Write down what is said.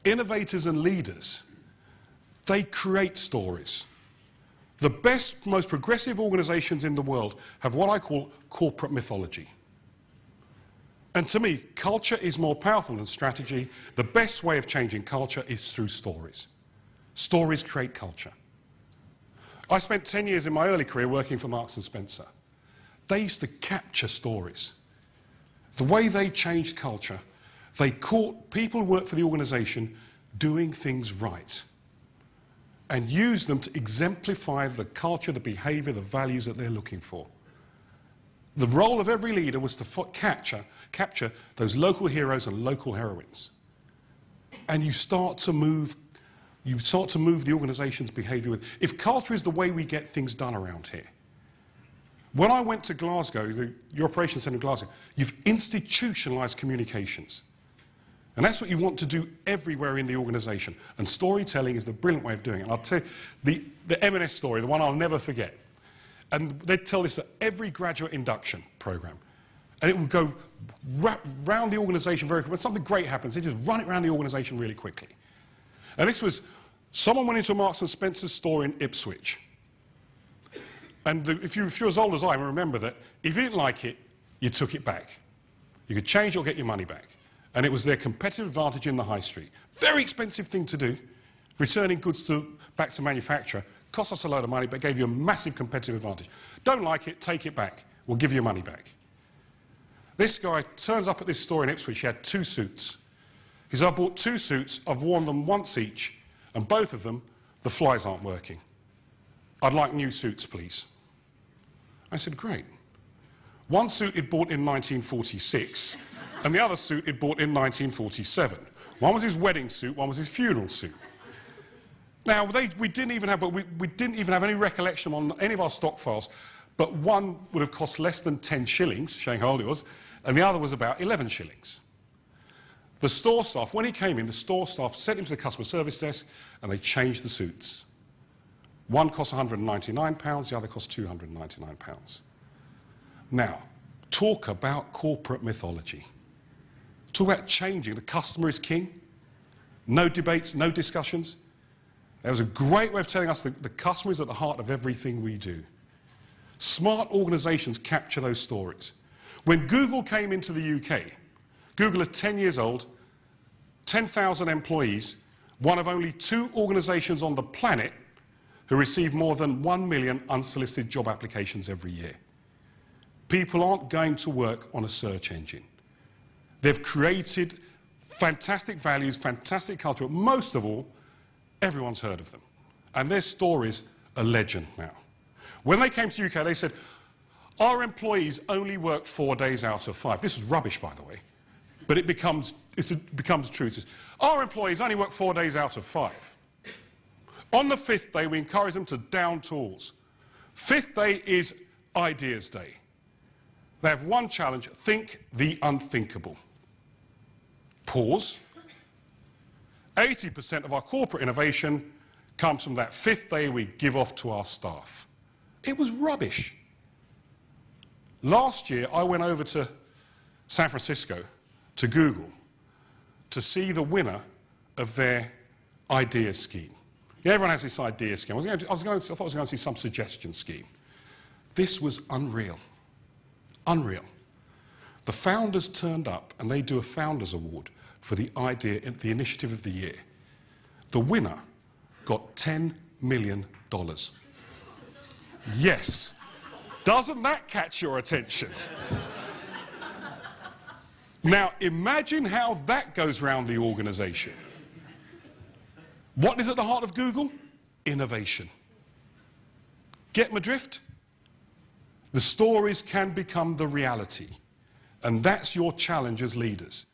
innovators and leaders, they create stories. The best, most progressive organizations in the world have what I call corporate mythology. And to me, culture is more powerful than strategy. The best way of changing culture is through stories. Stories create culture. I spent 10 years in my early career working for Marks and Spencer. They used to capture stories. The way they changed culture, they caught people who worked for the organization doing things right and used them to exemplify the culture, the behavior, the values that they're looking for. The role of every leader was to capture those local heroes and local heroines. And you start to move the organization's behavior with. If culture is the way we get things done around here. When I went to Glasgow, your operations centre in Glasgow, you've institutionalised communications. And that's what you want to do everywhere in the organisation. And storytelling is the brilliant way of doing it. And I'll tell you, the M&S story, the one I'll never forget. And they'd tell this at every graduate induction programme. And it would go round the organisation very quickly. When something great happens, they just run it around the organisation really quickly. And this was, someone went into a Marks and Spencer store in Ipswich. And if you're as old as I am, remember that if you didn't like it, you took it back. You could change it or get your money back. And it was their competitive advantage in the high street. Very expensive thing to do. Returning goods back to manufacturer cost us a load of money, but gave you a massive competitive advantage. Don't like it, take it back. We'll give you your money back. This guy turns up at this store in Ipswich. He had 2 suits. He said, I bought 2 suits, I've worn them once each, and both of them, the flies aren't working. I'd like new suits, please. I said, great. One suit he'd bought in 1946, and the other suit he'd bought in 1947. One was his wedding suit, one was his funeral suit. Now, we didn't even have any recollection on any of our stock files, but one would have cost less than 10 shillings, showing how old it was, and the other was about 11 shillings. The store staff, when he came in, the store staff sent him to the customer service desk, and they changed the suits. One cost £199, the other cost £299. Now, talk about corporate mythology. Talk about changing. The customer is king. No debates, no discussions. There was a great way of telling us that the customer is at the heart of everything we do. Smart organizations capture those stories. When Google came into the UK, Google is 10 years old, 10,000 employees, one of only 2 organizations on the planet who receive more than 1 million unsolicited job applications every year. People aren't going to work on a search engine. They've created fantastic values, fantastic culture, but most of all, everyone's heard of them. And their stories are legend now. When they came to the UK, they said, our employees only work 4 days out of 5. This is rubbish, by the way. But it becomes true. It says, our employees only work 4 days out of 5. On the 5th day, we encourage them to down tools. 5th day is Ideas Day. They have one challenge: think the unthinkable. Pause. 80% of our corporate innovation comes from that 5th day we give off to our staff. It was rubbish. Last year, I went over to San Francisco, to Google, to see the winner of their idea scheme. Yeah, everyone has this idea scheme. I thought I was going to see some suggestion scheme. This was unreal. Unreal. The founders turned up, and they do a Founders Award for the idea, the initiative of the year. The winner got $10 million. Yes. Doesn't that catch your attention? Now, imagine how that goes round the organisation. What is at the heart of Google? Innovation. Get my drift? The stories can become the reality. And that's your challenge as leaders.